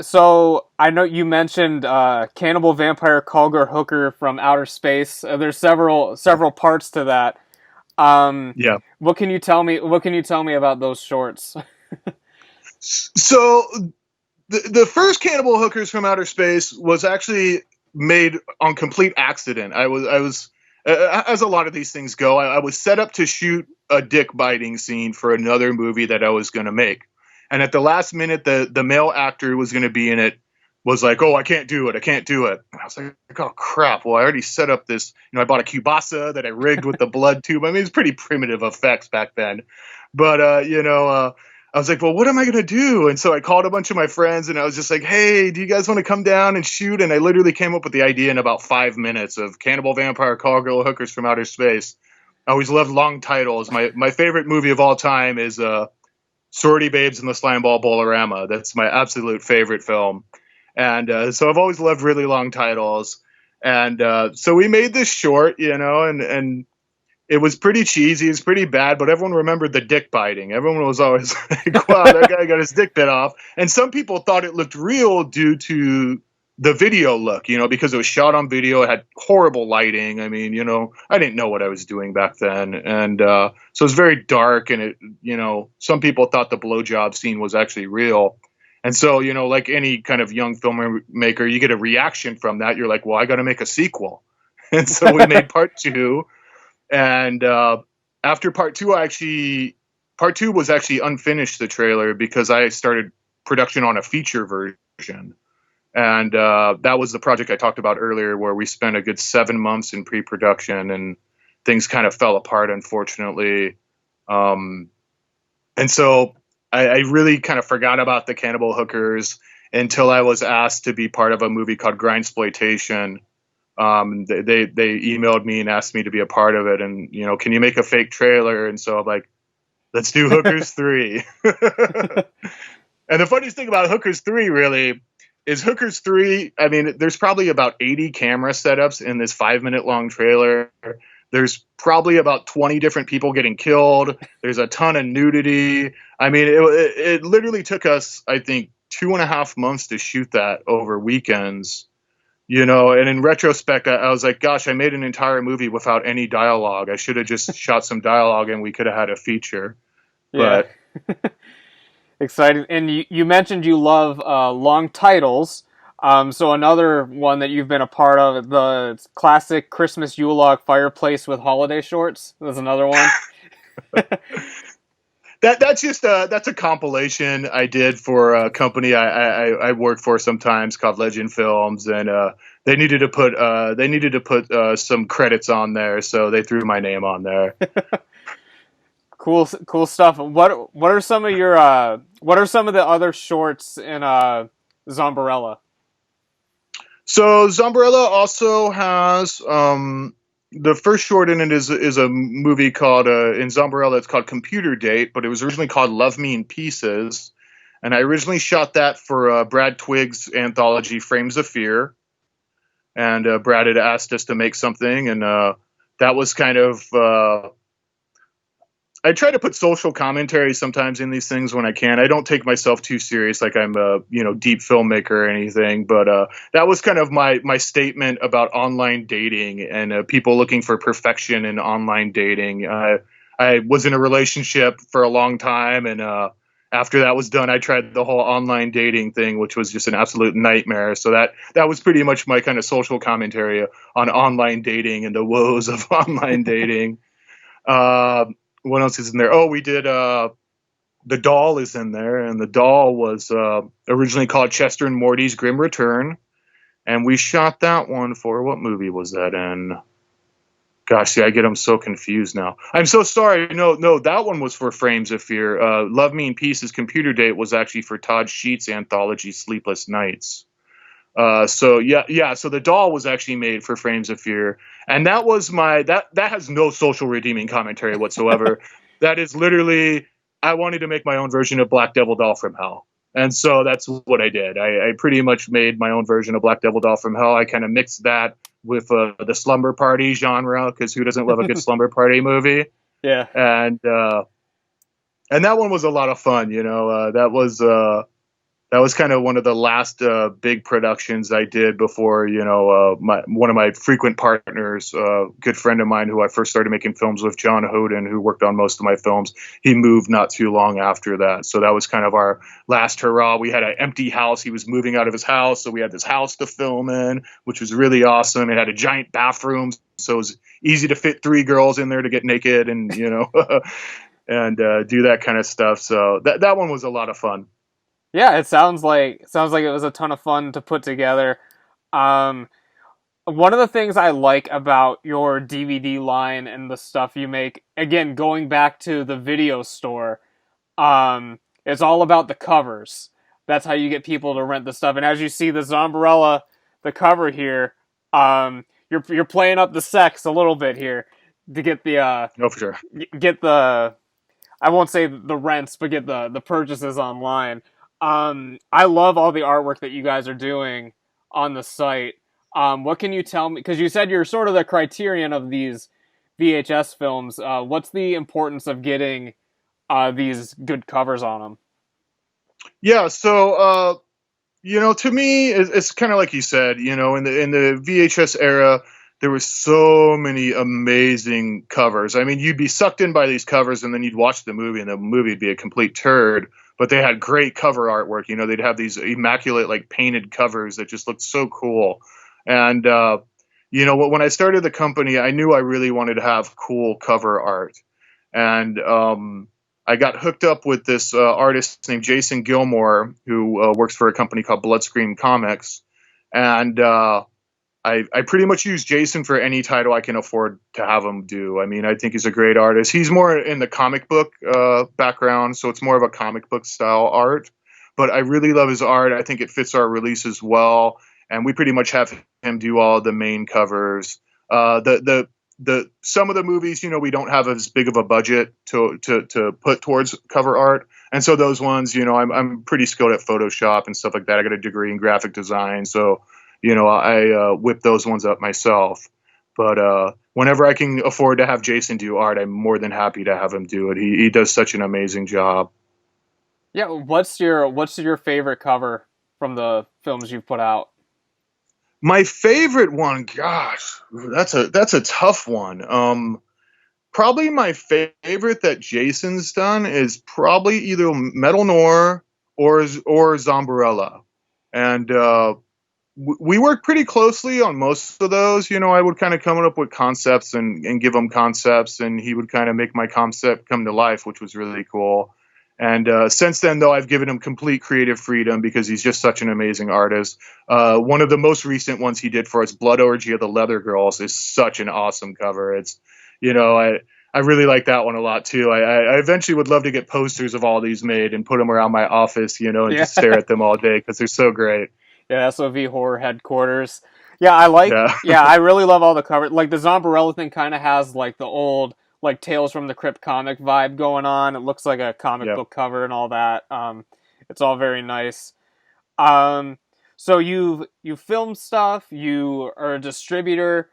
So I know you mentioned Cannibal Vampire Culgar Hooker from Outer Space. There's several parts to that. Yeah. What can you tell me about those shorts? So the first Cannibal Hookers from Outer Space was actually made on complete accident. I was as a lot of these things go, I was set up to shoot a dick biting scene for another movie that I was going to make. And at the last minute, the male actor who was going to be in it was like, oh, I can't do it. And I was like, oh, crap. Well, I already set up this, I bought a kielbasa that I rigged with the blood tube. I mean, it's pretty primitive effects back then. But, I was like, well, what am I going to do? And so I called a bunch of my friends and I was just like, hey, do you guys want to come down and shoot? And I literally came up with the idea in about 5 minutes of Cannibal Vampire Culgar Hookers from Outer Space. I always loved long titles. My favorite movie of all time is Sorority Babes and the Slimeball Bolorama. That's my absolute favorite film. And so I've always loved really long titles. And so we made this short, and it was pretty cheesy. It's pretty bad, but everyone remembered the dick biting. Everyone was always like, wow, that guy got his dick bit off. And some people thought it looked real due to the video look, because it was shot on video. It had horrible lighting. I mean, I didn't know what I was doing back then. And so it was very dark. And some people thought the blowjob scene was actually real. And so, like any kind of young filmmaker, you get a reaction from that. You're like, well, I got to make a sequel. And so we made part 2. And after part 2, part 2 was actually unfinished, the trailer, because I started production on a feature version. And that was the project I talked about earlier, where we spent a good 7 months in pre-production and things kind of fell apart, unfortunately. And so I really kind of forgot about the Cannibal Hookers until I was asked to be part of a movie called Grindsploitation. They emailed me and asked me to be a part of it. And, can you make a fake trailer? And so I'm like, let's do Hookers 3. And the funniest thing about Hookers 3 really is Hookers 3. I mean, there's probably about 80 camera setups in this 5-minute long trailer. There's probably about 20 different people getting killed. There's a ton of nudity. I mean, it literally took us, I think, 2.5 months to shoot that over weekends. And in retrospect, I was like, gosh, I made an entire movie without any dialogue. I should have just shot some dialogue and we could have had a feature. Yeah. But Exciting. And you mentioned you love long titles. So another one that you've been a part of, the classic Christmas Yule log fireplace with holiday shorts. That's another one. That's a compilation I did for a company I work for sometimes called Legend Films, and they needed to put some credits on there, so they threw my name on there. Cool stuff. What are some of your what are some of the other shorts in Zombarella? So Zombrella also has the first short in it is a movie called in Zombrella it's called Computer Date, but it was originally called Love Me in Pieces, and I originally shot that for Brad Twigg's anthology Frames of Fear, and Brad had asked us to make something, and that was kind of I try to put social commentary sometimes in these things when I can. I don't take myself too serious, like I'm a deep filmmaker or anything. But that was kind of my statement about online dating and people looking for perfection in online dating. I was in a relationship for a long time, and after that was done, I tried the whole online dating thing, which was just an absolute nightmare. So that was pretty much my kind of social commentary on online dating and the woes of online dating. What else is in there? Oh, we did The Doll is in there, and The Doll was originally called Chester and Morty's Grim Return, and we shot that one for what movie was that in? Gosh, see, I get them so confused now. I'm so sorry. No, that one was for Frames of Fear. Love Me in Pieces Computer Date was actually for Todd Sheets' anthology Sleepless Nights. So The Doll was actually made for Frames of Fear, and that was that has no social redeeming commentary whatsoever. That is literally, I wanted to make my own version of Black Devil Doll from Hell, and so that's what I did. I pretty much made my own version of Black Devil Doll from Hell. I kind of mixed that with the slumber party genre, because who doesn't love a good slumber party movie? Yeah. And that one was a lot of fun. That was kind of one of the last big productions I did before, one of my frequent partners, good friend of mine who I first started making films with, John Hoden, who worked on most of my films. He moved not too long after that. So that was kind of our last hurrah. We had an empty house. He was moving out of his house. So we had this house to film in, which was really awesome. It had a giant bathroom. So it was easy to fit 3 girls in there to get naked and, and do that kind of stuff. So that one was a lot of fun. Yeah, it sounds like it was a ton of fun to put together. One of the things I like about your DVD line and the stuff you make, again, going back to the video store, it's all about the covers. That's how you get people to rent the stuff. And as you see the Zombrella, the cover here, you're playing up the sex a little bit here to get the No, for sure. get the, I won't say the rents, but get the purchases online. I love all the artwork that you guys are doing on the site. What can you tell me? Because you said you're sort of the criterion of these VHS films. What's the importance of getting these good covers on them? Yeah, so to me, it's kind of like you said. In the VHS era, there were so many amazing covers. I mean, you'd be sucked in by these covers, and then you'd watch the movie, and the movie would be a complete turd. But they had great cover artwork. They'd have these immaculate, like, painted covers that just looked so cool. And when I started the company, I knew I really wanted to have cool cover art. And I got hooked up with this artist named Jason Gilmore, who works for a company called Bloodscreen Comics. And I pretty much use Jason for any title I can afford to have him do. I mean, I think he's a great artist. He's more in the comic book background, so it's more of a comic book style art. But I really love his art. I think it fits our releases well, and we pretty much have him do all the main covers. The some of the movies, we don't have as big of a budget to put towards cover art, and so those ones, I'm pretty skilled at Photoshop and stuff like that. I got a degree in graphic design, so I whip those ones up myself. But whenever I can afford to have Jason do art, I'm more than happy to have him do it. He does such an amazing job. Yeah, what's your favorite cover from the films you've put out? My favorite one, gosh, that's a tough one. Probably my favorite that Jason's done is probably either Metal Noir or Zombrella, and we work pretty closely on most of those. You know, I would kind of come up with concepts and give him concepts, and he would kind of make my concept come to life, which was really cool. And since then, though, I've given him complete creative freedom because he's just such an amazing artist. One of the most recent ones he did for us, Blood Orgy of the Leather Girls, is such an awesome cover. It's, you know, I really like that one a lot too. I eventually would love to get posters of all these made and put them around my office, you know, and Yeah. just stare at them all day because they're so great. Yeah, SOV horror headquarters. Yeah, I like. Yeah. Yeah, I really love all the covers. Like the Zombrella thing, kind of has like the old like Tales from the Crypt comic vibe going on. It looks like a comic Yeah. book cover and all that. It's all very nice. Um, so you've filmed stuff. You are a distributor.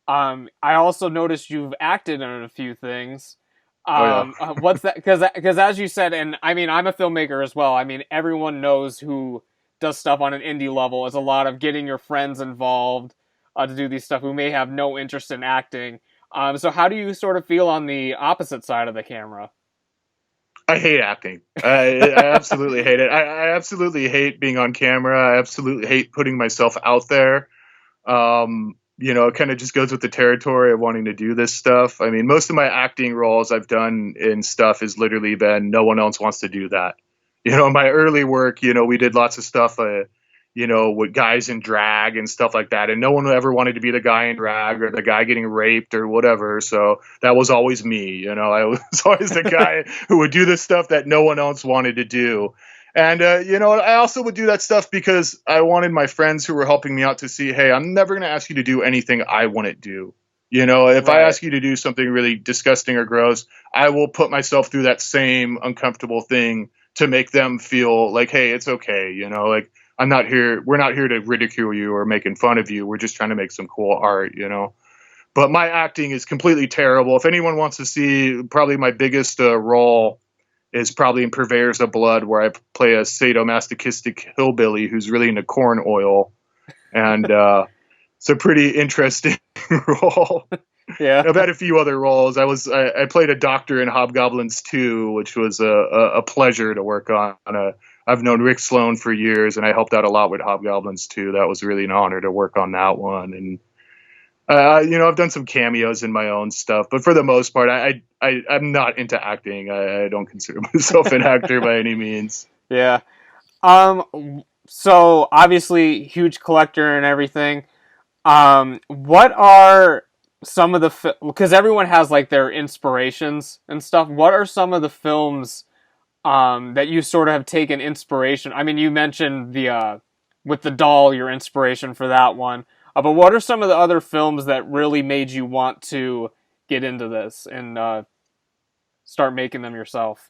I also noticed you've acted in a few things. Oh yeah. What's that? Because as you said, and I mean, I'm a filmmaker as well. I mean, everyone knows who does stuff on an indie level. It's a lot of getting your friends involved to do these stuff who may have no interest in acting. So how do you sort of feel on the opposite side of the camera? I hate acting. I absolutely hate it. I absolutely hate being on camera. I absolutely hate putting myself out there. You know, it kind of just goes with the territory of wanting to do this stuff. I mean, most of my acting roles I've done in stuff has literally been no one else wants to do that. You know, my early work, you know, we did lots of stuff, you know, with guys in drag and stuff like that. And no one ever wanted to be the guy in drag or the guy getting raped or whatever. So that was always me. You know, I was always the guy who would do the stuff that no one else wanted to do. And, you know, I also would do that stuff because I wanted my friends who were helping me out to see, hey, I'm never going to ask you to do anything I wouldn't do. You know, if I Right. ask you to do something really disgusting or gross, I will put myself through that same uncomfortable thing to make them feel like, hey, it's okay. You know, like we're not here to ridicule you or making fun of you. We're just trying to make some cool art, you know. But my acting is completely terrible. If anyone wants to see, probably my biggest role is probably in Purveyors of Blood, where I play a sadomasochistic hillbilly who's really into corn oil. And it's a pretty interesting role. Yeah. I've had a few other roles. I played a doctor in Hobgoblins 2, which was a pleasure to work on. I've known Rick Sloan for years, and I helped out a lot with Hobgoblins 2. That was really an honor to work on that one. And you know, I've done some cameos in my own stuff, but for the most part, I'm not into acting. I don't consider myself an actor by any means. Yeah. So obviously, huge collector and everything. What are some of the because everyone has like their inspirations and stuff. What are some of the films that you sort of have taken inspiration? I mean, you mentioned the with the doll, your inspiration for that one. But what are some of the other films that really made you want to get into this and start making them yourself?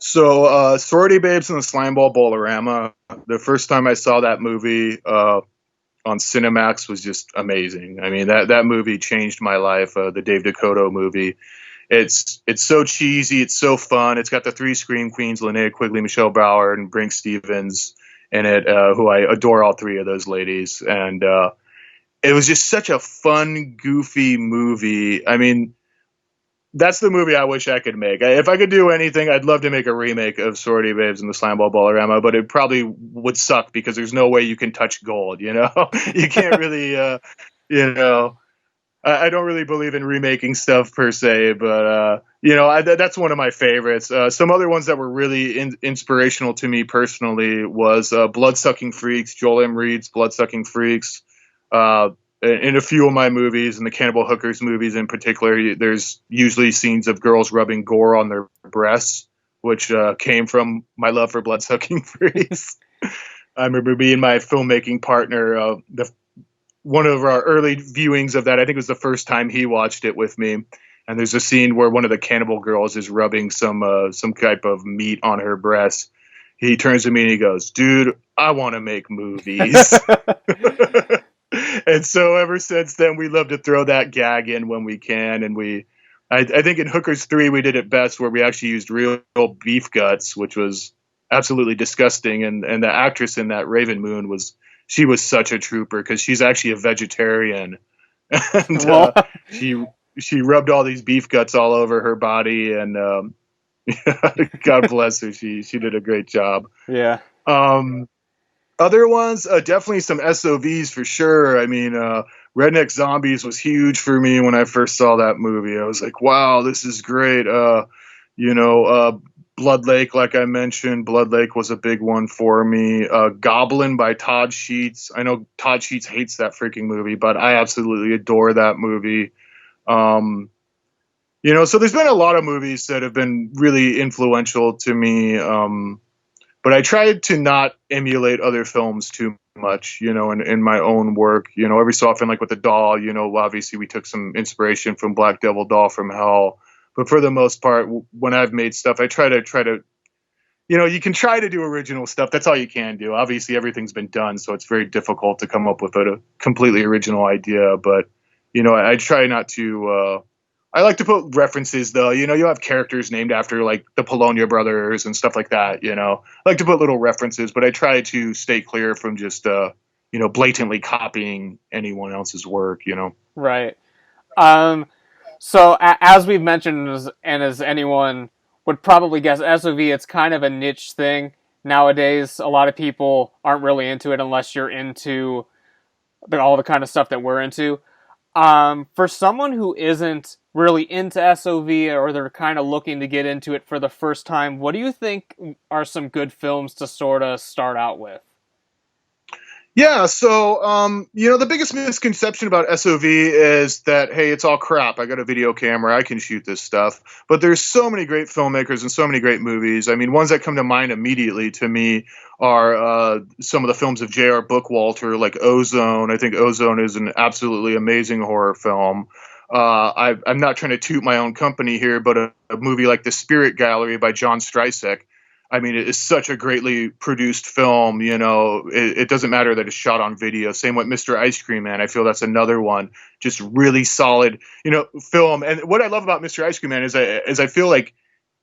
So, Sorority Babes and the Slimeball Bolorama. The first time I saw that movie on Cinemax was just amazing. I mean, that movie changed my life. The Dave Dakota movie. It's so cheesy. It's so fun. It's got the three Scream Queens, Linnea Quigley, Michelle Bauer, and Brink Stevens in it, who I adore all three of those ladies. And it was just such a fun, goofy movie. I mean, that's the movie I wish I could make. If I could do anything, I'd love to make a remake of Sorority Babes and the Slimeball Bolorama, but it probably would suck because there's no way you can touch gold, you know? You can't really, you know, I don't really believe in remaking stuff per se, but, you know, that's one of my favorites. Some other ones that were really inspirational to me personally was Bloodsucking Freaks, Joel M. Reed's Bloodsucking Freaks. In a few of my movies, and the Cannibal Hookers movies in particular, there's usually scenes of girls rubbing gore on their breasts, which came from my love for Bloodsucking Freaks. I remember being my filmmaking partner. One of our early viewings of that, I think it was the first time he watched it with me. And there's a scene where one of the cannibal girls is rubbing some type of meat on her breast. He turns to me and he goes, "Dude, I want to make movies." And so ever since then, we love to throw that gag in when we can. And I think in Hookers 3, we did it best, where we actually used real beef guts, which was absolutely disgusting. And the actress in that, Raven Moon, she was such a trooper because she's actually a vegetarian. And she rubbed all these beef guts all over her body, and God bless her, she did a great job. Yeah. Other ones, definitely some SOVs for sure. I mean, Redneck Zombies was huge for me when I first saw that movie. I was like, wow, this is great. Blood Lake, like I mentioned, Blood Lake was a big one for me. Goblin by Todd Sheets. I know Todd Sheets hates that freaking movie, but I absolutely adore that movie. So there's been a lot of movies that have been really influential to me. But I tried to not emulate other films too much, in my own work. Every so often, like with the doll, obviously we took some inspiration from Black Devil Doll from Hell. But for the most part, when I've made stuff, I try to, you can try to do original stuff. That's all you can do. Obviously, everything's been done, so it's very difficult to come up with a completely original idea. But, I try not to. I like to put references, though. You have characters named after, like, the Polonia brothers and stuff like that, I like to put little references, but I try to stay clear from just, blatantly copying anyone else's work, Right. So as we've mentioned, and as anyone would probably guess, SOV, it's kind of a niche thing nowadays. A lot of people aren't really into it unless you're into all the kind of stuff that we're into. For someone who isn't really into SOV, or they're kind of looking to get into it for the first time, what do you think are some good films to sort of start out with? Yeah, so the biggest misconception about SOV is that, hey, it's all crap. I got a video camera, I can shoot this stuff. But there's so many great filmmakers and so many great movies. I mean, ones that come to mind immediately to me are some of the films of J.R. Bookwalter, like Ozone. I think Ozone is an absolutely amazing horror film. I'm not trying to toot my own company here, but a movie like The Spirit Gallery by John Strycek, I mean, it is such a greatly produced film. It doesn't matter that it's shot on video. Same with Mr. Ice Cream Man. I feel that's another one, just really solid, film. And what I love about Mr. Ice Cream Man is I feel like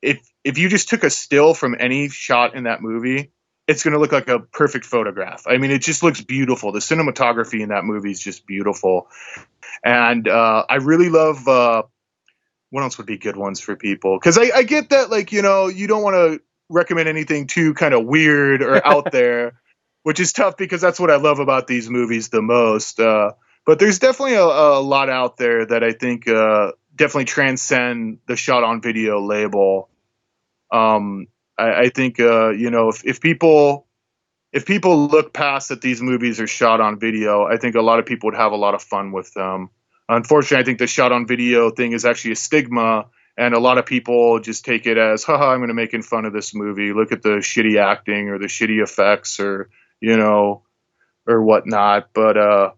if you just took a still from any shot in that movie, it's going to look like a perfect photograph. I mean, it just looks beautiful. The cinematography in that movie is just beautiful. And I really love what else would be good ones for people? Because I get that, like, you don't want to recommend anything too kind of weird or out there, which is tough because that's what I love about these movies the most. But there's definitely a lot out there that I think definitely transcend the shot on video label. I think if people look past that these movies are shot on video, I think a lot of people would have a lot of fun with them. Unfortunately, I think the shot on video thing is actually a stigma. And a lot of people just take it as, haha, I'm going to make fun of this movie. Look at the shitty acting or the shitty effects or whatnot. But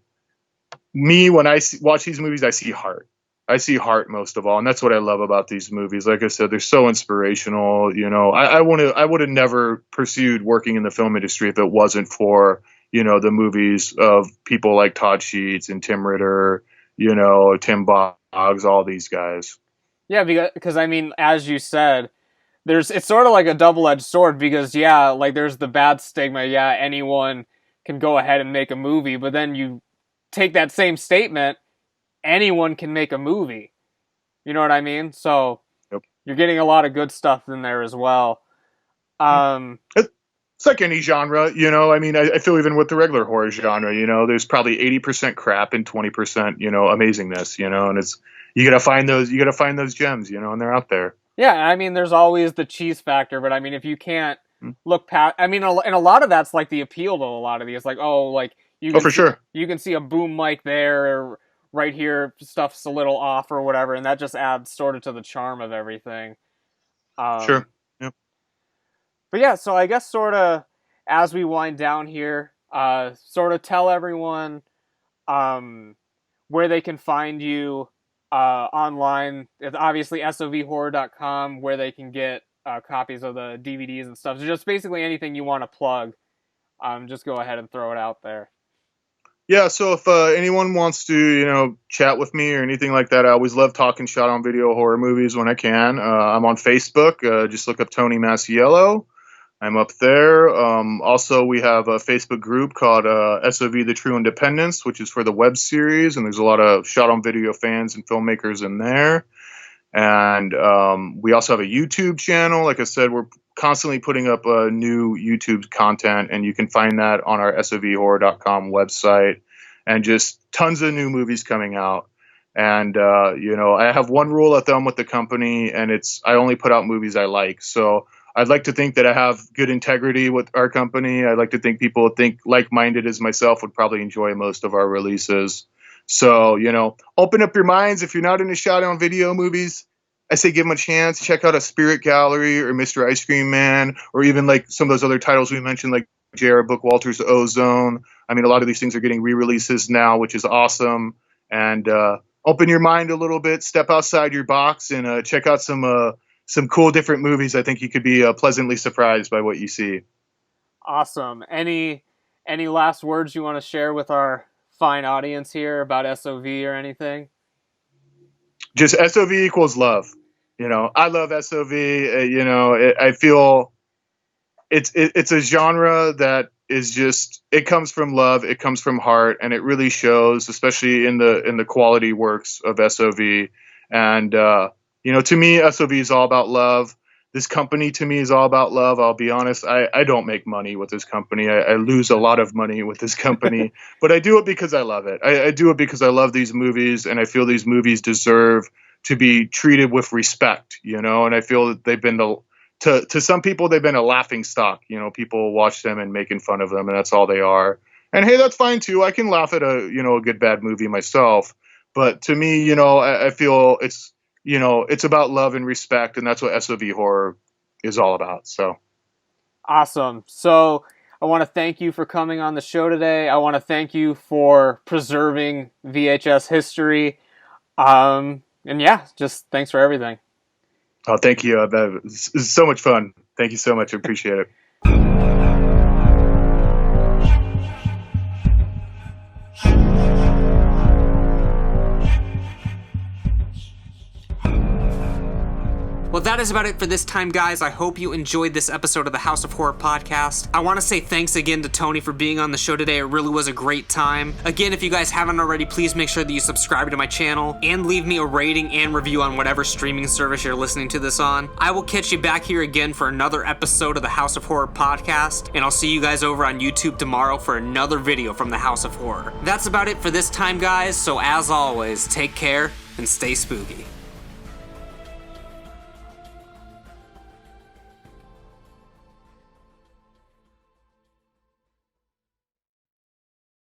me, when I watch these movies, I see heart. I see heart most of all. And that's what I love about these movies. Like I said, they're so inspirational. I would have never pursued working in the film industry if it wasn't for, the movies of people like Todd Sheets and Tim Ritter, Tim Boggs, all these guys. Yeah, because I mean, as you said, it's sort of like a double-edged sword because, yeah, like there's the bad stigma, yeah, anyone can go ahead and make a movie, but then you take that same statement, anyone can make a movie. You know what I mean? So Yep. You're getting a lot of good stuff in there as well. It's like any genre, I mean, I feel even with the regular horror genre, there's probably 80% crap and 20%, amazingness, and you gotta find those gems, and they're out there. Yeah, I mean, there's always the cheese factor, but I mean, if you can't look past, I mean, and a lot of that's like the appeal to a lot of these, like, you can sure. You can see a boom mic there, or right here, stuff's a little off or whatever, and that just adds sort of to the charm of everything. Sure. Yep. But yeah, so I guess sort of as we wind down here, sort of tell everyone where they can find you online. It's obviously sovhorror.com, where they can get copies of the DVDs and stuff. So just basically anything you want to plug, just go ahead and throw it out there. Yeah, so if anyone wants to, chat with me or anything like that, I always love talking shot on video horror movies when I can. I'm on Facebook. Just look up Tony Masiello. I'm up there. Also, we have a Facebook group called SOV The True Independence, which is for the web series, and there's a lot of shot on video fans and filmmakers in there. And we also have a YouTube channel. Like I said, we're constantly putting up new YouTube content, and you can find that on our sovhorror.com website, and just tons of new movies coming out. And, I have one rule of thumb with the company, and it's I only put out movies I like. So I'd like to think that I have good integrity with our company. I'd like to think people think like-minded as myself would probably enjoy most of our releases. So, open up your minds. If you're not into shot on video movies, I say give them a chance. Check out A Spirit Gallery or Mr. Ice Cream Man, or even like some of those other titles we mentioned, like J.R. Bookwalter's Ozone. I mean, a lot of these things are getting re-releases now, which is awesome. And open your mind a little bit, step outside your box, and check out some cool different movies. I think you could be pleasantly surprised by what you see. Awesome. Any last words you want to share with our fine audience here about SOV or anything? Just SOV equals love. I love SOV. I feel it's a genre that is just, it comes from love, it comes from heart, and it really shows, especially in the quality works of SOV. And to me, SOV is all about love. This company to me is all about love. I'll be honest, I don't make money with this company. I lose a lot of money with this company, but I do it because I love it. I do it because I love these movies, and I feel these movies deserve to be treated with respect, and I feel that they've been to some people, they've been a laughing stock. People watch them and making fun of them, and that's all they are. And hey, that's fine too. I can laugh at a good bad movie myself, but to me, I feel it's about love and respect, and that's what SOV horror is all about. So awesome. So I want to thank you for coming on the show today. I want to thank you for preserving VHS history. And yeah, just thanks for everything. Oh, thank you. It's so much fun. Thank you so much. I appreciate it. Well, that is about it for this time, guys. I hope you enjoyed this episode of the House of Horror podcast. I want to say thanks again to Tony for being on the show today. It really was a great time. Again, if you guys haven't already, please make sure that you subscribe to my channel and leave me a rating and review on whatever streaming service you're listening to this on. I will catch you back here again for another episode of the House of Horror podcast, and I'll see you guys over on YouTube tomorrow for another video from the House of Horror. That's about it for this time, guys, so as always, take care and stay spooky.